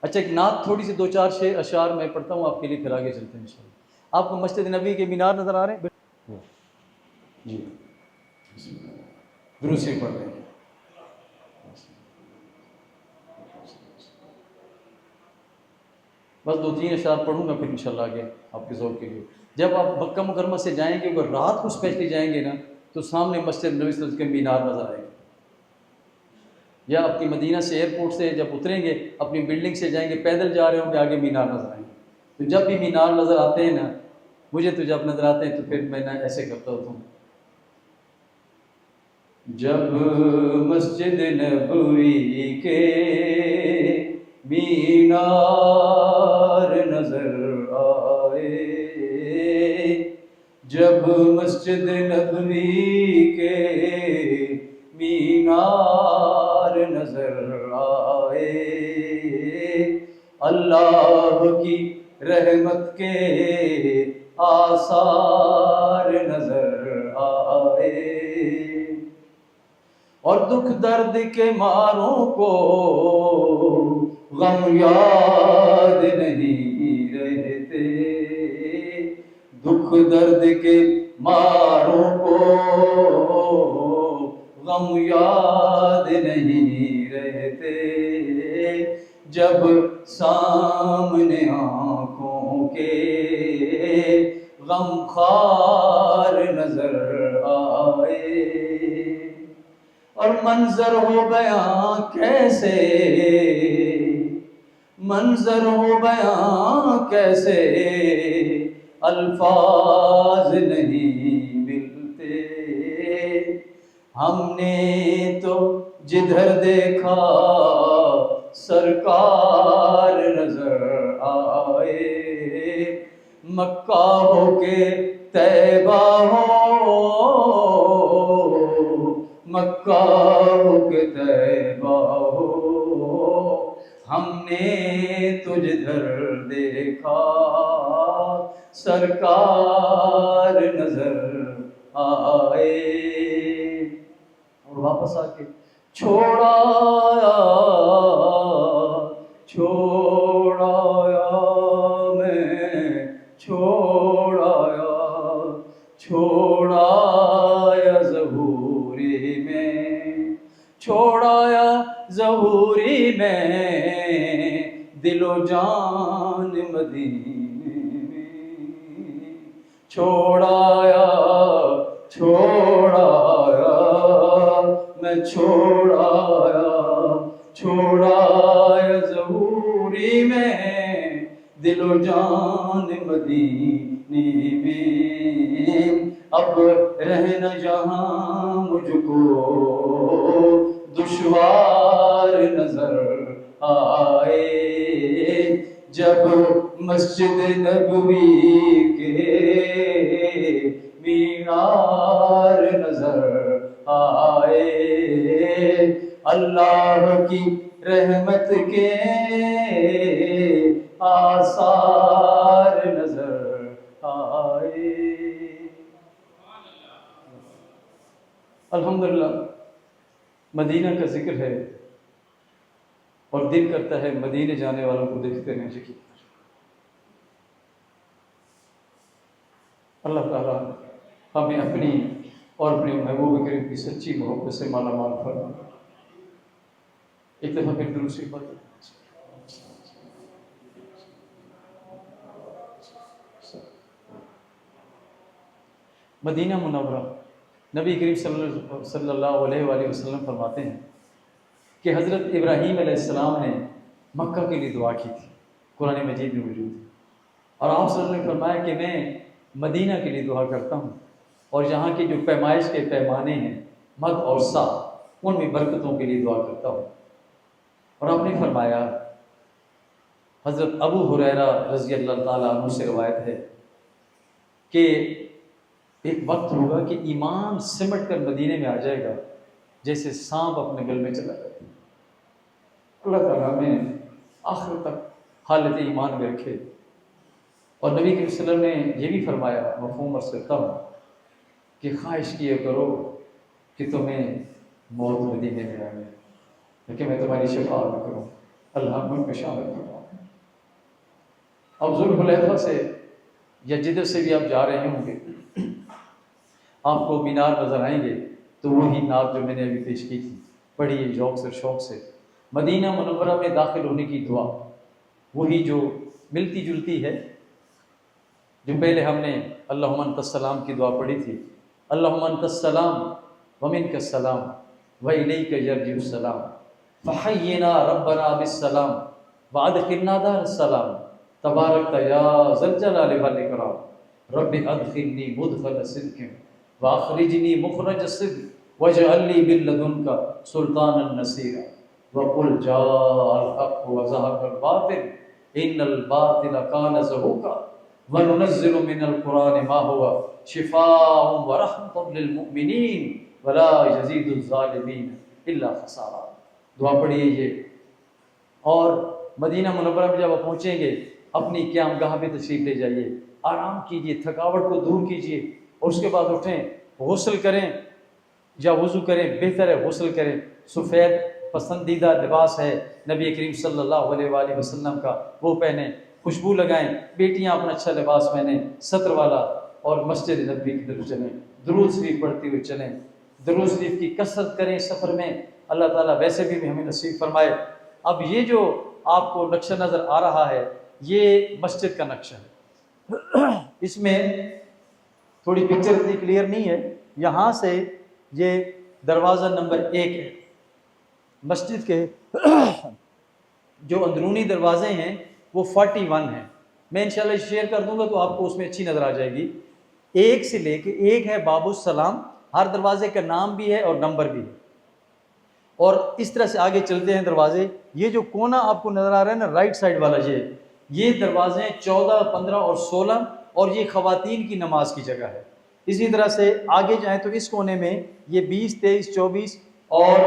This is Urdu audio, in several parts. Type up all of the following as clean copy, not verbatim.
اچھا ایک نعت تھوڑی سی 2-4 اشعار میں پڑھتا ہوں آپ کے لیے، پھر آگے چلتے ہیں انشاءاللہ۔ آپ کو مسجد نبی کے مینار نظر آ رہے ہیں؟ جی درود شریف پڑھ رہے ہیں۔ بس 2-3 اشعار پڑھوں گا، پھر انشاءاللہ آگے آپ کے ذوق کے لیے۔ جب آپ مکہ مکرمہ سے جائیں گے، اگر رات کو اسپیشلی جائیں گے نا، تو سامنے مسجد نبی صلی اللہ علیہ وسلم کے مینار نظر آئے گا۔ یا اپنی مدینہ سے ایئرپورٹ سے جب اتریں گے، اپنی بلڈنگ سے جائیں گے، پیدل جا رہے ہوں گے، آگے مینار نظر آئیں گے۔ تو جب بھی مینار نظر آتے ہیں نا، مجھے تو جب نظر آتے ہیں تو پھر میں ایسے کرتا ہوتا ہوں، جب مسجد نبوی کے مینار نظر آئے، جب مسجد نبوی کے مینار نظر آئے، اللہ کی رحمت کے آثار نظر آئے، اور دکھ درد کے ماروں کو غم یاد نہیں رہتے، دکھ درد کے ماروں کو غم یاد نہیں رہتے، جب سامنے آنکھوں کے غم خوار نظر آئے، اور منظر ہو بیاں کیسے، منظر ہو بیاں کیسے، الفاظ نہیں ملتے، ہم نے تو جدھر دیکھا سرکار نظر آئے، مکہ ہو کے طیبہ ہو، مکہ ہو کے طیبہ ہو، ہم نے تو جدھر دیکھا سرکار نظر آئے، اور واپس آ کے چھوڑایا چھوڑایا میں چھوڑایا چھوڑایا ظہوری میں، چھوڑایا ظہوری میں، دل و جان مدینے میں، چھوڑایا چھوڑایا میں چھوڑایا چھوڑایا ظہوری میں، دل و جان مدینے میں، اب رہنا جہاں مجھ کو دشوار نظر آئے، جب مسجد نبوی کے مینار نظر آئے، اللہ کی رحمت کے آثار نظر آئے۔ الحمدللہ مدینہ کا ذکر ہے اور دل کرتا ہے مدینے جانے والوں کو دیکھتے رہیں جی۔ اللہ تعالیٰ ہمیں اپنی اور اپنے محبوب کریم کی سچی محبت سے مالا مال فرمائے۔ ایک دفعہ پھر درود شریف پڑھیں۔ مدینہ منورہ، نبی کریم صلی اللہ علیہ وآلہ وسلم فرماتے ہیں کہ حضرت ابراہیم علیہ السلام نے مکہ کے لیے دعا کی تھی، قرآن مجید میں موجود ہے، اور آپ صلی اللہ علیہ وسلم نے فرمایا کہ میں مدینہ کے لیے دعا کرتا ہوں، اور یہاں کی جو پیمائش کے پیمانے ہیں مد اور سا، ان میں برکتوں کے لیے دعا کرتا ہوں۔ اور آپ نے فرمایا، حضرت ابو ہریرہ رضی اللہ تعالیٰ عنہ سے روایت ہے کہ ایک وقت ہوگا کہ ایمان سمٹ کر مدینے میں آ جائے گا جیسے سانپ اپنے گل میں چلا جائے۔ اللہ تعالیٰ ہمیں آخر تک حالت ایمان میں رکھے۔ اور نبی کریم صلی اللہ علیہ وسلم نے یہ بھی فرمایا، مفہوم عرض کرتا ہوں، کہ خواہش کیے کرو کہ تمہیں موت مدینے میں آئے، لیکن میں تمہاری شفاعت کروں، اللہ ہم کو شامل کروں۔ اب ذوالحلیفہ سے یا جدھر سے بھی آپ جا رہے ہوں گے آپ کو مینار نظر آئیں گے، تو وہی نعت جو میں نے ابھی پیش کی تھی پڑھیے ذوق سے شوق سے، مدینہ منورہ میں داخل ہونے کی دعا، وہی جو ملتی جلتی ہے جو پہلے ہم نے اللہم انت السلام کی دعا پڑھی تھی، اللہم انت السلام ومنک السلام والیک یرجع السلام فحینا ربنا بالسلام وادخلنا دار السلام تبارک یا ذا الجلال والاکرام رب ادخلنی مدخل صدق واخرجنی مخرج صدق واجعل لی من لدنک سلطانا نصیرا وقل جاء الحق وزهق الباطل ان الباطل کان زہوقا وننزل من القرآن ما هو شفاء ورحمۃ للمؤمنین ولا یزید الظالمین الا خسارا۔ دعا پڑھیے یہ، اور مدینہ منورہ میں جب آپ پہنچیں گے اپنی قیام گاہ پہ تشریف لے جائیے، آرام کیجیے، تھکاوٹ کو دور کیجیے، اور اس کے بعد اٹھیں، غسل کریں یا وضو کریں، بہتر ہے غسل کریں، سفید پسندیدہ لباس ہے نبی کریم صلی اللہ علیہ وآلہ وسلم کا، وہ پہنیں، خوشبو لگائیں، بیٹیاں اپنا اچھا لباس پہنیں سطر والا، اور مسجد نبوی کی طرف چلیں، درود شریف پڑھتے ہوئے چلیں، درود شریف کی کثرت کریں سفر میں، اللہ تعالیٰ ویسے بھی ہمیں نصیب فرمائے۔ اب یہ جو آپ کو نقشہ نظر آ رہا ہے یہ مسجد کا نقشہ ہے، اس میں تھوڑی پکچر اتنی کلیئر نہیں ہے، یہاں سے یہ دروازہ نمبر 1 ہے مسجد کے، جو اندرونی دروازے ہیں وہ 41 ہیں، میں انشاءاللہ شیئر کر دوں گا تو آپ کو اس میں اچھی نظر آ جائے گی۔ 1 سے لے کے 1 ہے باب السلام، ہر دروازے کا نام بھی ہے اور نمبر بھی ہے، اور اس طرح سے آگے چلتے ہیں دروازے۔ یہ جو کونا آپ کو نظر آ رہا ہے نا رائٹ سائڈ والا، یہ دروازے 14، 15 اور 16، اور یہ خواتین کی نماز کی جگہ ہے۔ اسی طرح سے آگے جائیں تو اس کونے میں یہ 20، 23، 24 اور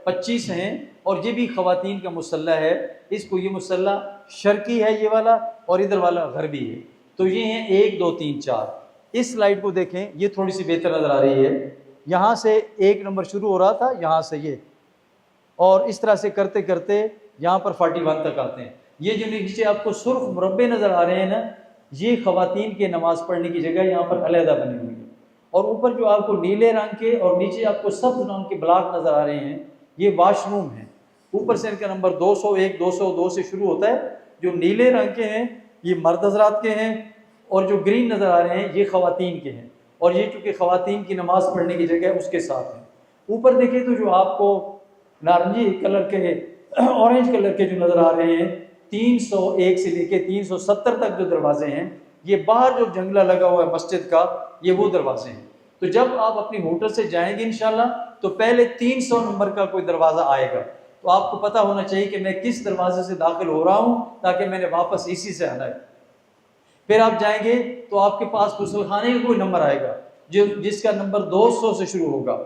25 ہیں، اور یہ بھی خواتین کا مصلی ہے، اس کو یہ مصلی شرقی ہے یہ والا، اور ادھر والا غربی ہے، تو یہ ہیں 1، 2، 3، 4۔ اس سلائڈ کو دیکھیں، یہ تھوڑی سی بہتر نظر آ رہی ہے، یہاں سے 1 نمبر شروع ہو رہا تھا، یہاں سے یہ، اور اس طرح سے کرتے کرتے یہاں پر 41 تک آتے ہیں۔ یہ جو نیچے آپ کو سرخ مربع نظر آ رہے ہیں نا، یہ خواتین کے نماز پڑھنے کی جگہ یہاں پر علیحدہ بنی ہوئی ہے، اور اوپر جو آپ کو نیلے رنگ کے اور نیچے آپ کو سبز رنگ کے بلاک نظر آ رہے ہیں یہ واش روم ہیں۔ اوپر سے ان کا نمبر 201، 202 سے شروع ہوتا ہے، جو نیلے رنگ کے ہیں یہ مرد حضرات کے ہیں، اور جو گرین نظر آ رہے ہیں یہ خواتین کے ہیں، اور یہ چونکہ خواتین کی نماز پڑھنے کی جگہ اس کے ساتھ ہیں۔ اوپر دیکھیں تو جو آپ کو نارنجی کلر کے، اورنج کلر کے جو نظر آ رہے ہیں، 301 سے لے کے 370 تک جو دروازے ہیں، یہ باہر جو جنگلہ لگا ہوا ہے مسجد کا، یہ وہ دروازے ہیں۔ تو جب آپ اپنی ہوٹل سے جائیں گے انشاءاللہ تو پہلے 300 نمبر کا کوئی دروازہ آئے گا، تو آپ کو پتہ ہونا چاہیے کہ میں کس دروازے سے داخل ہو رہا ہوں، تاکہ میں نے واپس اسی سے آنا ہے۔ پھر آپ جائیں گے تو آپ کے پاس غسل خانے کا کوئی نمبر آئے گا جس کا نمبر 200 سے شروع ہوگا،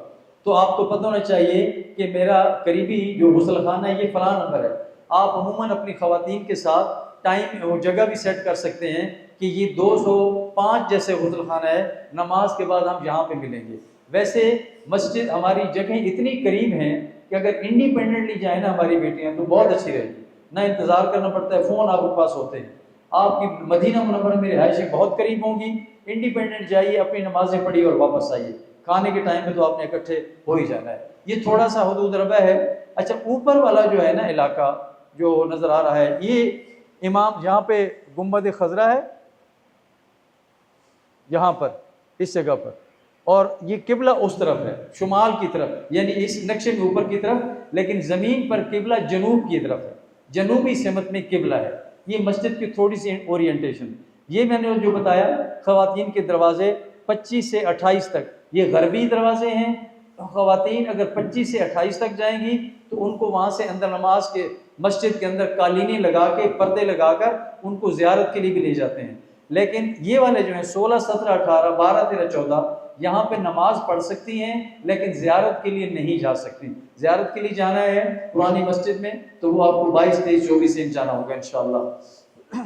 تو آپ کو پتہ ہونا چاہیے کہ میرا قریبی جو غسل خانہ ہے یہ فلاں نمبر ہے۔ آپ عموماً اپنی خواتین کے ساتھ ٹائم اور جگہ بھی سیٹ کر سکتے ہیں کہ یہ 205 جیسے غسل خانہ ہے، نماز کے بعد ہم یہاں پہ ملیں گے۔ ویسے مسجد ہماری جگہیں اتنی قریب ہیں کہ اگر انڈیپینڈنٹلی جائیں نا ہماری بیٹیاں تو بہت اچھی رہے گی، نہ انتظار کرنا پڑتا ہے، فون آپ کے پاس ہوتے ہیں، آپ کی مدینہ منورہ میں رہائشیں بہت قریب ہوں گی، انڈیپینڈنٹ جائیے، اپنی نمازیں پڑھیے اور واپس آئیے، کھانے کے ٹائم میں تو آپ نے اکٹھے ہو ہی جانا ہے۔ یہ تھوڑا سا حدود ربع ہے۔ اچھا، اوپر والا جو ہے نا علاقہ جو نظر آ رہا ہے، یہ امام یہاں پہ گنبد خضرا ہے یہاں پر اس جگہ پر، اور یہ قبلہ اس طرف ہے شمال کی طرف، یعنی اس نقشے میں اوپر کی طرف، لیکن زمین پر قبلہ جنوب کی طرف ہے، جنوبی سمت میں قبلہ ہے۔ یہ مسجد کی تھوڑی سی اورینٹیشن، یہ میں نے جو بتایا خواتین کے دروازے 25 سے 28 تک یہ غربی دروازے ہیں۔ خواتین اگر 25 سے 28 تک جائیں گی تو ان کو وہاں سے اندر نماز کے مسجد کے اندر قالینیں لگا کے پردے لگا کر ان کو زیارت کے لیے بھی لے جاتے ہیں، لیکن یہ والے جو ہیں 16، 17، 18، 12، 13، 14 یہاں پہ نماز پڑھ سکتی ہیں لیکن زیارت کے لیے نہیں جا سکتی۔ زیارت کے لیے جانا ہے پرانی مسجد میں تو وہ آپ کو 22، 23، 24 سے جانا ہوگا انشاءاللہ۔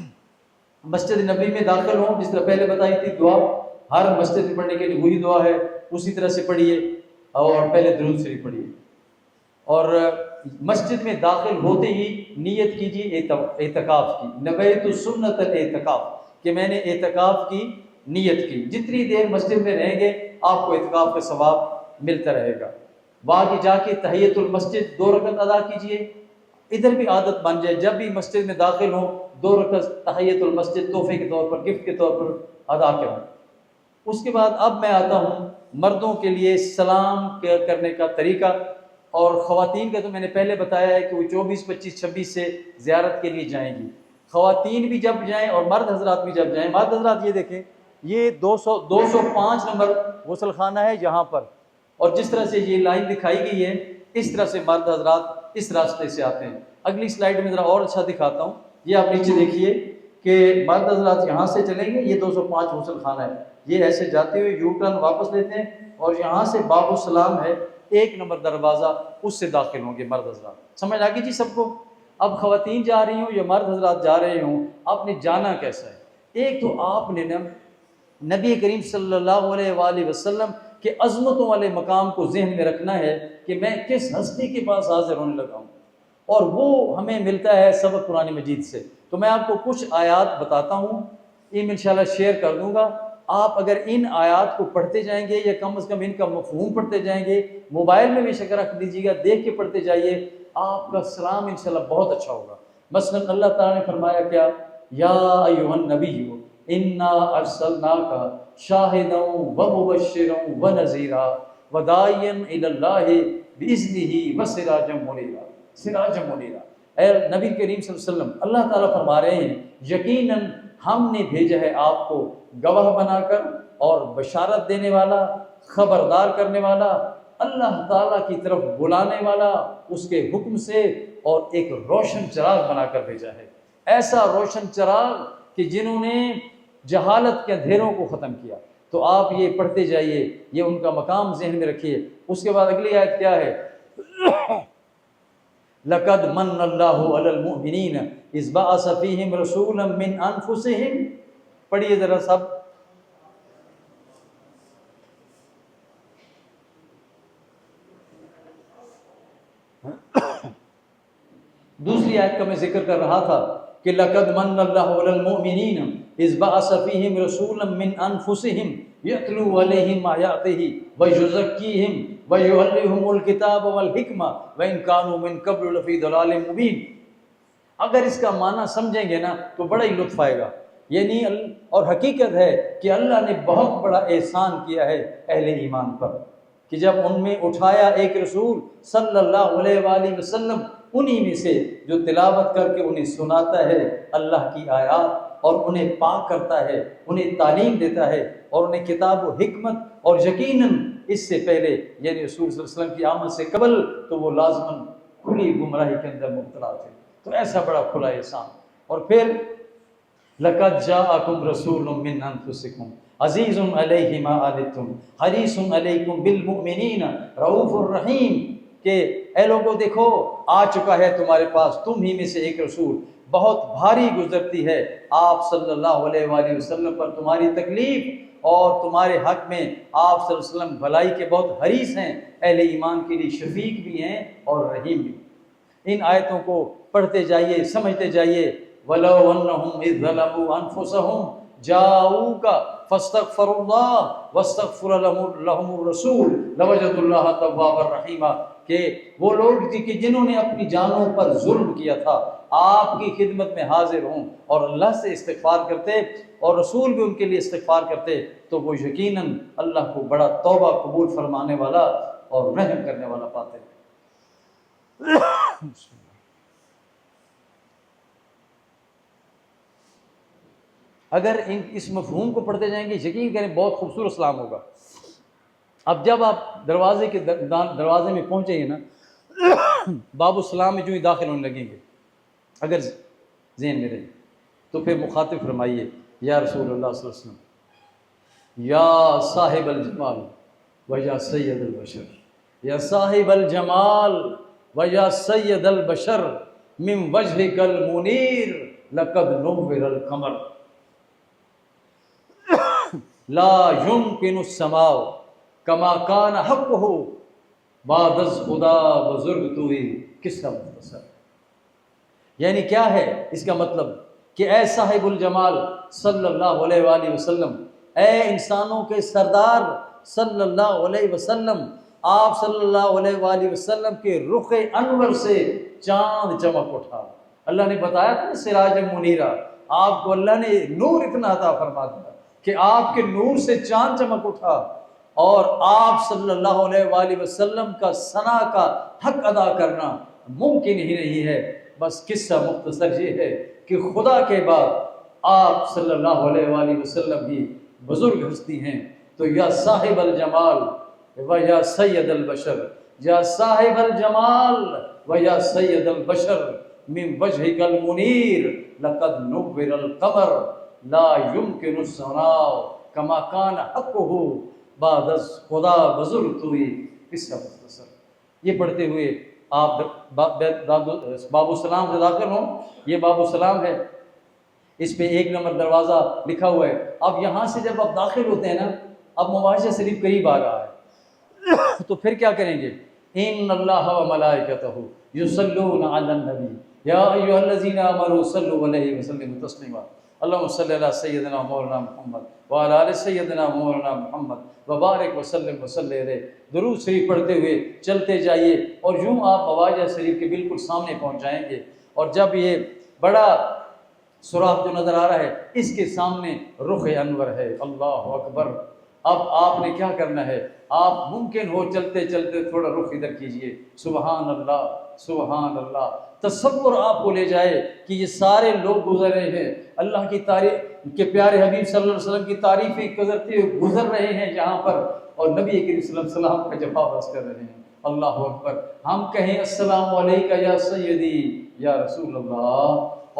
مسجد نبی میں داخل ہوں، جس طرح پہلے بتائی تھی دعا ہر مسجد میں پڑھنے کے لیے وہی دعا ہے، اسی طرح سے پڑھیے اور پہلے درود شریف پڑھیے۔ اور مسجد میں داخل ہوتے ہی نیت کیجیے اعتکاف کی، نویت سنت الاعتکاف، کہ میں نے اعتکاف کی نیت کی۔ جتنی دیر مسجد میں رہیں گے آپ کو اعتکاف کا ثواب ملتا رہے گا۔ وہاں جا کے تحیۃ المسجد 2 رکعت ادا کیجیے۔ ادھر بھی عادت بن جائے، جب بھی مسجد میں داخل ہوں 2 رکعت تحیۃ المسجد تحفے کے طور پر، گفٹ کے طور پر ادا کریں۔ اس کے بعد اب میں آتا ہوں مردوں کے لیے سلام کرنے کا طریقہ، اور خواتین کا تو میں نے پہلے بتایا ہے کہ وہ 24، 25، 26 سے زیارت کے لیے جائیں گی۔ خواتین بھی جب جائیں اور مرد حضرات بھی جب جائیں، مرد حضرات یہ دیکھیں یہ 205 نمبر غسل خانہ ہے یہاں پر، اور جس طرح سے یہ لائن دکھائی گئی ہے اس طرح سے مرد حضرات اس راستے سے آتے ہیں۔ اگلی سلائیڈ میں ذرا اور اچھا دکھاتا ہوں، یہ آپ نیچے دیکھیے کہ مرد حضرات یہاں سے چلیں گے، یہ 205 غسل خانہ ہے، یہ ایسے جاتے ہوئے یو ٹرن واپس لیتے ہیں اور یہاں سے باب السلام ہے 1 نمبر دروازہ، اس سے داخل ہوں گے مرد حضرات۔ سمجھ آ گئی جی سب کو؟ اب خواتین جا رہی ہوں یا مرد حضرات جا رہے ہوں، آپ نے جانا کیسا ہے؟ ایک تو آپ نے نبی کریم صلی اللہ علیہ وآلہ وسلم کے عظمتوں والے مقام کو ذہن میں رکھنا ہے کہ میں کس ہستی کے پاس حاضر ہونے لگا ہوں، اور وہ ہمیں ملتا ہے سبق قرآن مجید سے۔ تو میں آپ کو کچھ آیات بتاتا ہوں، ان انشاءاللہ شیئر کر دوں گا۔ آپ اگر ان آیات کو پڑھتے جائیں گے یا کم از کم ان کا مفہوم پڑھتے جائیں گے، موبائل میں بھی شکر رکھ دیجیے گا، دیکھ کے پڑھتے جائیے، آپ کا سلام انشاءاللہ بہت اچھا ہوگا۔ مثلا اللہ تعالیٰ نے فرمایا کیا؟ یا ایھا النبی انا ارسلناک شاہدا ومبشرا ونذیرا وداعیا الی اللہ باذنہ وسراجا منیرا۔ سراجا منیرا، اے نبی کریم صلی اللہ علیہ وسلم، اللہ تعالیٰ فرما رہے ہیں یقیناً ہم نے بھیجا ہے آپ کو گواہ بنا کر اور بشارت دینے والا، خبردار کرنے والا، اللہ تعالیٰ کی طرف بلانے والا اس کے حکم سے، اور ایک روشن چراغ بنا کر بھیجا ہے۔ ایسا روشن چراغ کہ جنہوں نے جہالت کے اندھیروں کو ختم کیا۔ تو آپ یہ پڑھتے جائیے، یہ ان کا مقام ذہن میں رکھیے۔ اس کے بعد اگلی آیت کیا ہے؟ لقد من اللہ علی المؤمنین اذ بعث فیہم رسولا من انفسہم۔ پڑھیے ذرا سب۔ دوسری آیت کا میں ذکر کر رہا تھا کہ لقد من اللہ علی المؤمنین اذ بعث فیہم رسولا من انفسہم یتلو علیہم آیاتہ ویزکیہم ویعلمہم الکتاب والحکمہ وان کانوا من قبل لفی ضلال مبین۔ اگر اس کا معنی سمجھیں گے نا تو بڑا ہی لطف آئے گا۔ یعنی اور حقیقت ہے کہ اللہ نے بہت بڑا احسان کیا ہے اہل ایمان پر، کہ جب ان میں اٹھایا ایک رسول صلی اللہ علیہ وآلہ وسلم، انہی میں سے جو تلاوت کر کے انہیں سناتا ہے اللہ کی آیات، اور انہیں پاک کرتا ہے، انہیں تعلیم دیتا ہے، اور انہیں کتاب و حکمت، اور یقیناً اس سے پہلے یعنی رسول صلی اللہ علیہ وسلم کی آمد سے قبل تو وہ لازماً کھلی گمراہی کے اندر مبتلا تھے۔ تو ایسا بڑا کھلا احسان۔ اور پھر لقد جاءکم رسول من انفسکم عزیز علیہ ما عنتم حریص علیکم بالمؤمنین رؤوف الرحیم، کہ اے لوگوں دیکھو آ چکا ہے تمہارے پاس تم ہی میں سے ایک رسول، بہت بھاری گزرتی ہے آپ صلی اللہ علیہ وآلہ وسلم پر تمہاری تکلیف، اور تمہارے حق میں آپ صلی اللہ علیہ وسلم بھلائی کے بہت حریص ہیں، اہل ایمان کے لیے شفیق بھی ہیں اور رحیم بھی۔ ان آیتوں کو پڑھتے جائیے، سمجھتے جائیے۔ وَلَوْ أَنَّهُمْ إِذْ ظَلَمُوا أَنفُسَهُمْ جَاءُوكَ فَاسْتَغْفَرُوا اللَّهَ وَاسْتَغْفَرَ لَهُمُ الرَّسُولُ لَوَجَدُوا اللَّهَ تَوَّابًا رَحِيمًا، کہ وہ لوگ تھے کہ جنہوں نے اپنی جانوں پر ظلم کیا تھا آپ کی خدمت میں حاضر ہوں اور اللہ سے استغفار کرتے اور رسول بھی ان کے لیے استغفار کرتے، تو وہ یقیناً اللہ کو بڑا توبہ قبول فرمانے والا اور رحم کرنے والا پاتے۔ اگر اس مفہوم کو پڑھتے جائیں گے یقین کریں بہت خوبصورت سلام ہوگا۔ اب جب آپ دروازے میں پہنچیں گے نا، باب السلام میں جو ہی داخل ہونے لگیں گے، اگر ذہن میں رہے تو پھر مخاطب فرمائیے یا رسول اللہ صلی اللہ علیہ وسلم، یا صاحب الجمال و یا سید البشر، یا صاحب الجمال و یا سید البشر من وجهک المنیر لقد نور القمر لا يمكن السماء كما كان حقه بعد از خدا بزرگ تو ہی قصہ مختصر. یعنی کیا ہے اس کا مطلب کہ اے صاحب الجمال صلی اللہ علیہ وآلہ وسلم، اے انسانوں کے سردار صلی اللہ علیہ وسلم، آپ صلی اللہ علیہ وآلہ وسلم کے رخ انور سے چاند چمک اٹھا. اللہ نے بتایا تھا نا سراج منیرہ، آپ کو اللہ نے نور اتنا عطا فرما دیا کہ آپ کے نور سے چاند چمک اٹھا، اور آپ صلی اللہ علیہ وآلہ وسلم کا ثنا کا حق ادا کرنا ممکن ہی نہیں ہے. بس قصہ مختصر یہ ہے کہ خدا کے بعد آپ صلی اللہ علیہ وآلہ وسلم ہی بزرگ ہستی ہیں. تو یا صاحب الجمال و یا سید البشر، یا صاحب الجمال و یا سید البشر، من وجهك المنیر لقد نور القمر لا يمكن الثناء كما كان حقه بعد از خدا بزرگ تو ہی. قصہ مختصر. یہ پڑھتے ہوئے آپ باب السلام سے داخل ہوں. یہ باب السلام ہے، اس پہ 1 نمبر دروازہ لکھا ہوا ہے. اب یہاں سے جب آپ داخل ہوتے ہیں نا، اب مواجہ شریف قریب آ رہا ہے، تو پھر کیا کریں گے؟ ان اللہ و ملائکتہ یصلون علی النبی یا ایھا الذین آمنوا صلوا علیہ وسلموا تسلیما. اللہم صلی علی سیدنا مولانا محمد وعلی آل سیدنا مولانا محمد وبارک وسلم وصلی علیہ. درود شریف پڑھتے ہوئے چلتے جائیے، اور یوں آپ مواجہ شریف کے بالکل سامنے پہنچ جائیں گے. اور جب یہ بڑا سوراخ جو نظر آ رہا ہے، اس کے سامنے رخ انور ہے. اللہ اکبر. اب آپ نے کیا کرنا ہے؟ آپ ممکن ہو چلتے چلتے تھوڑا رخ ادھر کیجئے. سبحان اللہ سبحان اللہ. تصور آپ کو لے جائے کہ یہ سارے لوگ گزر رہے ہیں، اللہ کی تعریف کے پیارے حبیب صلی اللہ علیہ وسلم کی تعریفیں گزرتے ہوئے گزر رہے ہیں جہاں پر، اور نبی کریم صلی اللہ علیہ وسلم کا جواب عرض کر رہے ہیں. اللہ اکبر. ہم کہیں السلام علیکہ یا سیدی یا رسول اللہ،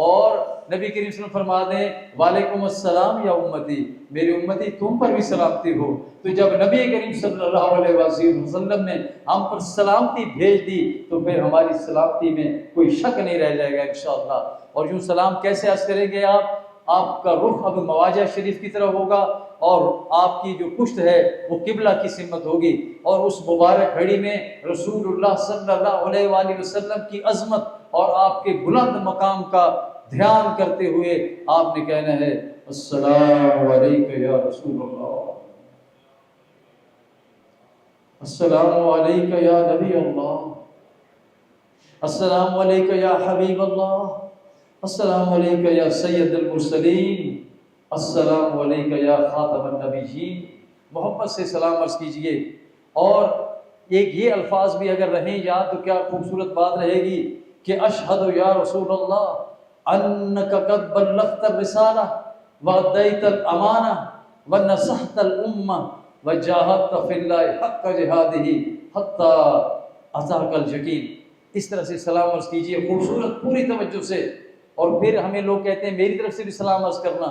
اور نبی کریم صلی اللہ علیہ وسلم فرما دیں وعلیکم السلام یا امتی، میری امتی تم پر بھی سلامتی ہو. تو جب نبی کریم صلی اللہ علیہ وسلم نے ہم پر سلامتی بھیج دی تو پھر ہماری سلامتی میں کوئی شک نہیں رہ جائے گا انشاءاللہ. اور یوں سلام کیسے عرض کریں گے آپ کا رخ اب مواجہ شریف کی طرف ہوگا، اور آپ کی جو پشت ہے وہ قبلہ کی سمت ہوگی، اور اس مبارک گھڑی میں رسول اللہ صلی اللہ علیہ وآلہ وسلم کی عظمت اور آپ کے بلند مقام کا دھیان کرتے ہوئے آپ نے کہنا ہے السلام علیکم یا رسول اللہ، السلام علیکم یا نبی اللہ، السلام علیکم یا حبیب اللہ، السلام علیکم یا سید المرسلین، السلام علیکم یا خاتم النبیین. محبت سے سلام عرض کیجئے. اور ایک یہ الفاظ بھی اگر رہیں یاد تو کیا خوبصورت بات رہے گی کہ اشہد یا رسول اللہ انک قد بلغت الرسالہ وادیت الامانہ ونصحت الامہ وجاہدت فی اللہ حق جہادہ حتی اتاک الیقین. اس طرح سے سلام عرض کیجئے خوبصورت پوری توجہ سے. اور پھر ہمیں لوگ کہتے ہیں میری طرف سے بھی سلام عرض کرنا،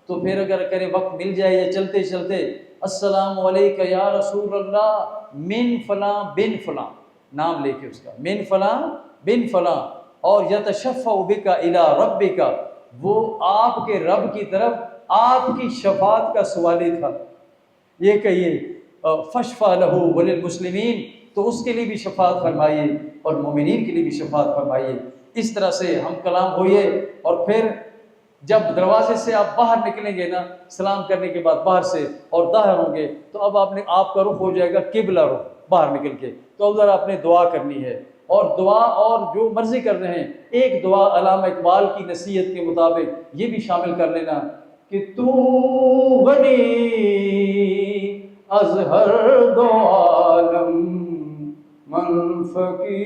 تو پھر اگر کرے وقت مل جائے یا چلتے چلتے السلام علیکہ یا رسول اللہ من فلاں بن فلاں، نام لے کے اس کا من فلاں بن فلاں، اور یتشفع بک الی ربک، وہ آپ کے رب کی طرف آپ کی شفاعت کا سوالی تھا. یہ کہیے فشفع لہ وللمسلمین، تو اس کے لیے بھی شفاعت فرمائیے اور مومنین کے لیے بھی شفاعت فرمائیے. اس طرح سے ہم کلام ہوئے، اور پھر جب دروازے سے آپ باہر نکلیں گے نا سلام کرنے کے بعد باہر سے اور داہر ہوں گے، تو اب آپ کا رخ ہو جائے گا قبلہ رخ باہر نکل کے. تو ادھر آپ نے دعا کرنی ہے، اور دعا اور جو مرضی کر رہے ہیں. ایک دعا علامہ اقبال کی نصیحت کے مطابق یہ بھی شامل کر لینا کہ تو غنی از ہر دو عالم من فقیر،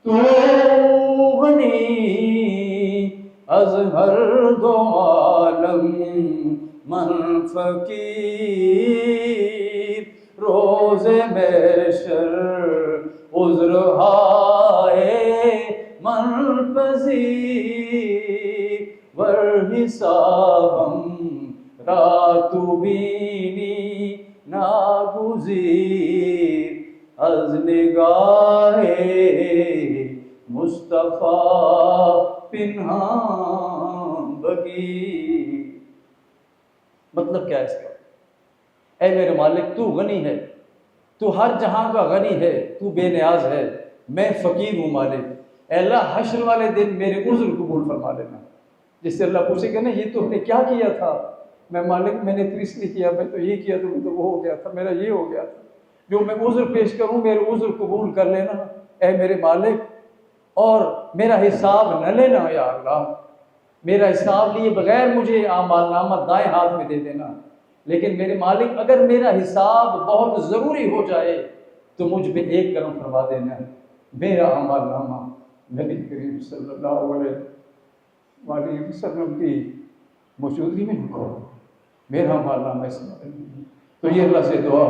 تو غنی از ہر دو عالم من فقیر، روز محشر عذر ہائے من پذیر، ور حسابم راتو بینی ناگزیر، از نگاہ مصطفیٰ پنہان بگیر. مطلب کیا ہے اس کا؟ اے میرے مالک تو غنی ہے، تو ہر جہاں کا غنی ہے، تو بے نیاز ہے، میں فقیر ہوں مالک۔ اے اللہ حشر والے دن میرے عذر قبول فرما لینا۔ جس سے اللہ پوچھے گا نا یہ تو نے کیا کیا تھا، میں مالک میں نے تو اس لیے کیا، میں تو یہ کیا، تو وہ ہو گیا تھا، میرا یہ ہو گیا تھا، جو میں عذر پیش کروں میرے عذر قبول کر لینا اے میرے مالک، اور میرا حساب نہ لینا یا اللہ، میرا حساب لیے بغیر مجھے اعمال نامہ دائیں ہاتھ میں دے دینا، لیکن میرے مالک اگر میرا حساب بہت ضروری ہو جائے تو مجھ پہ ایک کرم فرما دینا، میرا اعمال نامہ نبی کریم صلی اللہ علیہ وسلم کی موجودگی میں ہو، میرا اعمال نامہ اس میں۔ تو یہ اللہ سے دعا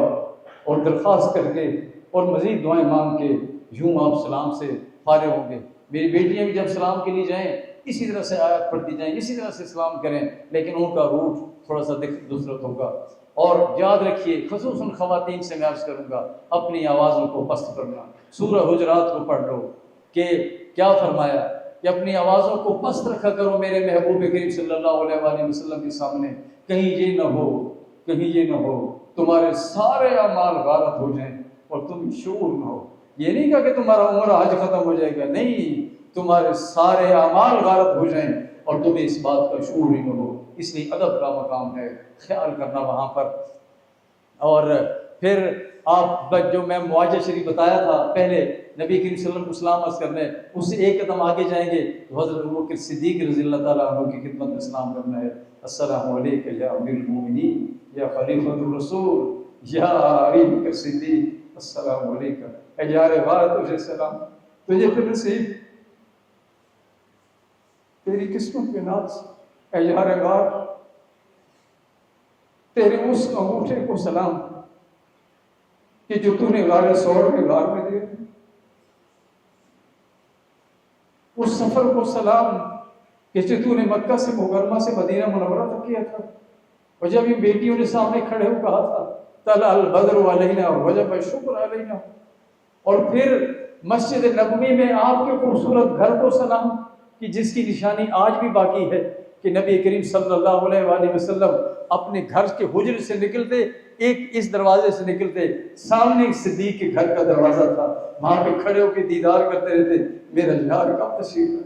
اور درخواست کر کے اور مزید دعائیں مانگ کے یوں آپ سلام سے فارغ ہوں گے۔ میری بیٹیاں بھی جب سلام کے لیے جائیں اسی طرح سے آیت پڑھتی جائیں، اسی طرح سے سلام کریں، لیکن ان کا روٹ تھوڑا سا دوسرا ہوگا۔ اور یاد رکھیے خصوصاً خواتین سے میں عرض کروں گا اپنی آوازوں کو پست کرنا۔ سورہ حجرات کو پڑھ لو کہ کیا فرمایا کہ اپنی آوازوں کو پست رکھا کرو میرے محبوب کریم صلی اللہ علیہ وآلہ وسلم کے سامنے، کہیں یہ نہ ہو، کہیں یہ نہ ہو تمہارے سارے اعمال غارت ہو جائیں اور تم شعور نہ ہو۔ یہ نہیں کہا کہ تمہارا عمر حج ختم ہو جائے گا، نہیں، تمہارے سارے اعمال غارت ہو جائیں اور تمہیں اس بات کا شعور ہی نہ ہو۔ اس لیے ادب کا مقام ہے، خیال کرنا وہاں پر۔ اور پھر آپ جو میں معاجہ شریف بتایا تھا پہلے نبی کریم صلی اللہ علیہ وسلم کو سلام عرض کرنے، اس سے ایک قدم آگے جائیں گے تو حضرت ابوبکر صدیق رضی اللہ تعالیٰ عنہ کی خدمت میں سلام کرنا ہے۔ السلام علیکم یا امیر المومنین یا خلیفۃ الرسول یا ابوبکر صدیق، السلام علیکم اے یار غار تجھے سلام، تجھے تو نصیب تیری قسمت کے ناز، اے یار غار تیرے اس انگوٹھے کو سلام کہ جو تو نے غار سور میں غار میں دیا، اس سفر کو سلام کہ جو تو نے مکہ سے مکرمہ سے مدینہ منورہ تک کیا تھا، اور جب ان بیٹیوں نے سامنے کھڑے ہو کہا تھا طلع البدر علینا وجب الشکر علینا، اور پھر مسجد نبوی میں آپ کے خوبصورت گھر کو سلام کہ جس کی نشانی آج بھی باقی ہے کہ نبی کریم صلی اللہ علیہ وآلہ وسلم اپنے گھر کے حجر سے نکلتے، ایک اس دروازے سے نکلتے، سامنے ایک صدیق کے گھر کا دروازہ تھا، وہاں پہ کھڑے ہو کے دیدار کرتے رہتے میرا یار کا تشریف ہے۔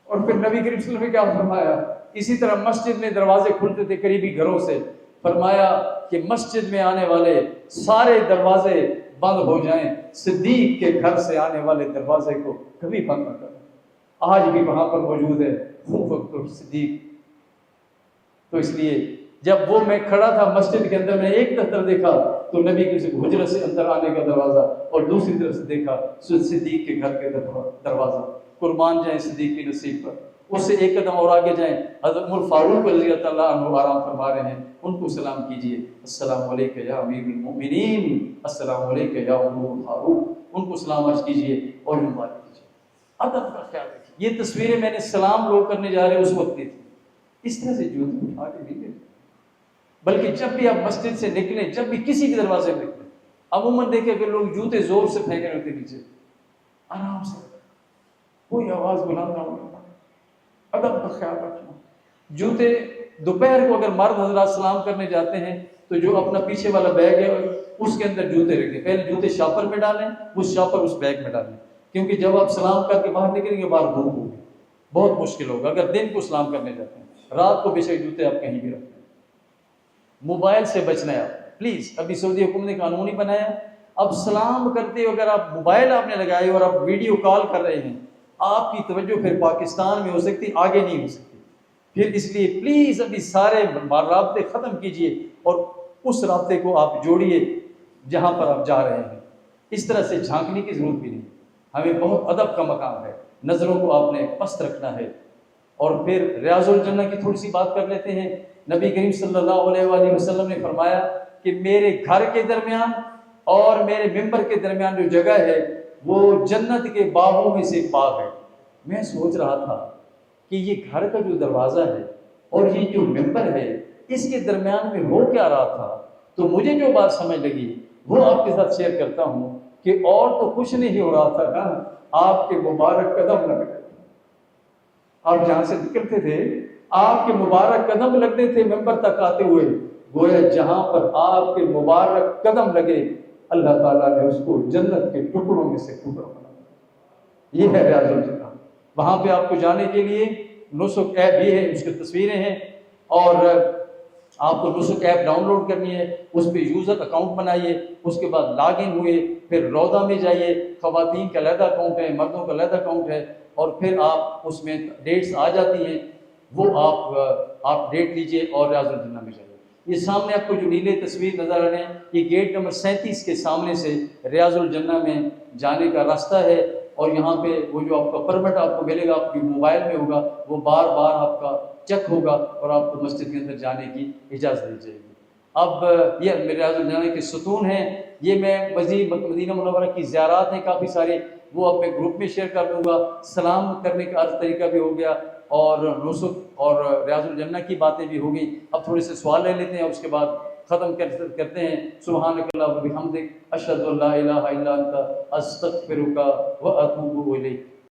اور پھر نبی کریم صلی اللہ علیہ وسلم نے کیا فرمایا، اسی طرح مسجد میں دروازے کھلتے تھے قریبی گھروں سے، فرمایا کہ مسجد میں آنے والے سارے دروازے بند ہو جائیں، صدیق کے گھر سے آنے والے دروازے کو کبھی بند نہ کریں۔ آج بھی وہاں پر موجود ہے ابوبکر صدیق۔ تو اس لیے جب وہ میں کھڑا تھا مسجد کے اندر، میں ایک طرف دیکھا تو نبی کے حجرت سے اندر آنے کا دروازہ، اور دوسری طرف سے دیکھا صدیق کے گھر کے دروازہ۔ قربان جائیں صدیق کی نصیب پر۔ اس سے ایک قدم اور آگے جائیں، حضرت عمر فاروق رضی اللہ عنہ آرام فرما رہے ہیں، ان کو سلام کیجئے، السلام علیکم یا امیر المؤمنین، السلام علیکم یا عمر فاروق، ان کو سلام عرض کیجئے اور مبارک کیجئے۔ ادب کا خیال رکھیے۔ یہ تصویریں میں نے سلام لوگ کرنے جا رہے ہیں اس وقت کی تھی، اس طرح سے جوتے اٹھا کے نہیں دیتے، بلکہ جب بھی آپ مسجد سے نکلیں، جب بھی کسی بھی دروازے میں نکلیں، عموماً دیکھیں کہ لوگ جوتے زور سے پھینک رہے ہوتے نیچے، آرام سے، کوئی آواز بلند نہ ہونا، ادب کا خیال رکھنا۔ جوتے دوپہر کو اگر مرد حضرات سلام کرنے جاتے ہیں تو جو اپنا پیچھے والا بیگ ہے اس کے اندر جوتے رکھیں، پہلے جوتے شاپر میں ڈالیں، اس شاپر اس بیگ میں ڈالیں، کیونکہ جب آپ سلام کر کے باہر نکلیں گے باہر دھوپ ہوگی، بہت مشکل ہوگا۔ اگر دن کو سلام کرنے جاتے ہیں، رات کو بے شک جوتے آپ کہیں بھی رکھیں۔ موبائل سے بچنا ہے آپ پلیز، ابھی سعودی حکومت نے قانون ہی بنایا، اب سلام کرتے ہو اگر آپ موبائل آپ نے لگائے اور آپ ویڈیو کال کر رہے ہیں، آپ کی توجہ پھر پاکستان میں ہو سکتی، آگے نہیں ہو سکتی، پھر اس لیے پلیز ابھی سارے رابطے ختم کیجئے اور اس رابطے کو آپ جوڑیے جہاں پر آپ جا رہے ہیں۔ اس طرح سے جھانکنے کی ضرورت بھی نہیں، ہمیں بہت ادب کا مقام ہے، نظروں کو آپ نے پست رکھنا ہے۔ اور پھر ریاض الجنہ کی تھوڑی سی بات کر لیتے ہیں۔ نبی کریم صلی اللہ علیہ وآلہ وسلم نے فرمایا کہ میرے گھر کے درمیان اور میرے ممبر کے درمیان جو جگہ ہے وہ جنت کے باغوں میں سے ایک باغ ہے۔ میں سوچ رہا تھا کہ یہ گھر کا جو دروازہ ہے اور یہ جو ممبر ہے اس کے درمیان میں ہو کیا رہا تھا، تو مجھے جو بات سمجھ لگی وہ آپ کے ساتھ شیئر کرتا ہوں کہ اور تو کچھ نہیں ہو رہا تھا نا، آپ کے مبارک قدم لگ رہے تھے، آپ جہاں سے نکلتے تھے آپ کے مبارک قدم لگتے تھے ممبر تک آتے ہوئے، گویا جہاں پر آپ کے مبارک قدم لگے اللہ تعالیٰ نے اس کو جنت کے ٹکڑوں میں سے ٹکڑا بنا دیا۔ یہ ہے ریاض الجنہ۔ وہاں پہ آپ کو جانے کے لیے نسک ایپ بھی ہے، اس کی تصویریں ہیں، اور آپ کو نسک ایپ ڈاؤن لوڈ کرنی ہے، اس پہ یوزر اکاؤنٹ بنائیے، اس کے بعد لاگ ان ہوئے، پھر روضہ میں جائیے، خواتین کا علیحدہ اکاؤنٹ ہے، مردوں کا علیحدہ اکاؤنٹ ہے، اور پھر آپ اس میں ڈیٹس آ جاتی ہیں، وہ آپ ڈیٹ لیجئے اور ریاض الجنہ میں جائیے۔ یہ سامنے آپ کو جو نیلے تصویر نظر آ رہے ہیں، یہ گیٹ نمبر 37 کے سامنے سے ریاض الجنہ میں جانے کا راستہ ہے، اور یہاں پہ وہ جو آپ کا پرمٹ آپ کو ملے گا، آپ کی موبائل میں ہوگا، وہ بار بار آپ کا چیک ہوگا اور آپ کو مسجد کے اندر جانے کی اجازت دی جائے گی۔ اب یہ ریاض الجنہ کے ستون ہیں، یہ میں مزید مدینہ منورہ کی زیارات ہیں کافی سارے، وہ اپنے گروپ میں شیئر کر دوں گا۔ سلام کرنے کا طریقہ بھی ہو گیا، اور نسک اور ریاض الجنہ کی باتیں بھی ہو گئی۔ اب تھوڑے سے سوال لے لیتے ہیں، اور اس کے بعد ختم کرتے ہیں۔ سبحانک اللہم و بحمدک، اشہد ان لا الہ الا انت، استغفرک و اتوب الیک۔